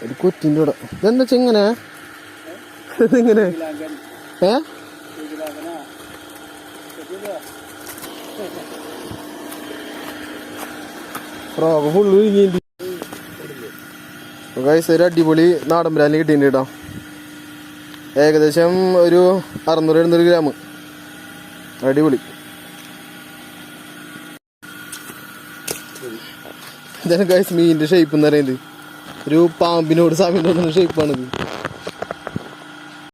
ഒരു കുറ്റിൻ്റെ കൂടെ ഇതെന്താ വെച്ചാ ഇങ്ങനെ ഇതെങ്ങനെ ഫ്രോഗ് ഫുള്ള് വിഴുങ്ങിയിട്ട് ഒരു അടിപൊളി നാടൻ ബ്രാൻഡ് കിട്ടിയിട്ടുണ്ട് കേട്ടോ. ഏകദേശം ഒരു 600-700 ഗ്രാം. അടിപൊളി. ഇതാണ് ഗൈസ് മീനിന്റെ ഷേപ്പ് എന്ന് പറയുന്നത്. ഒരു പാമ്പിനോട് സാമ്യം തോന്നുന്ന ഷേപ്പാണിത്.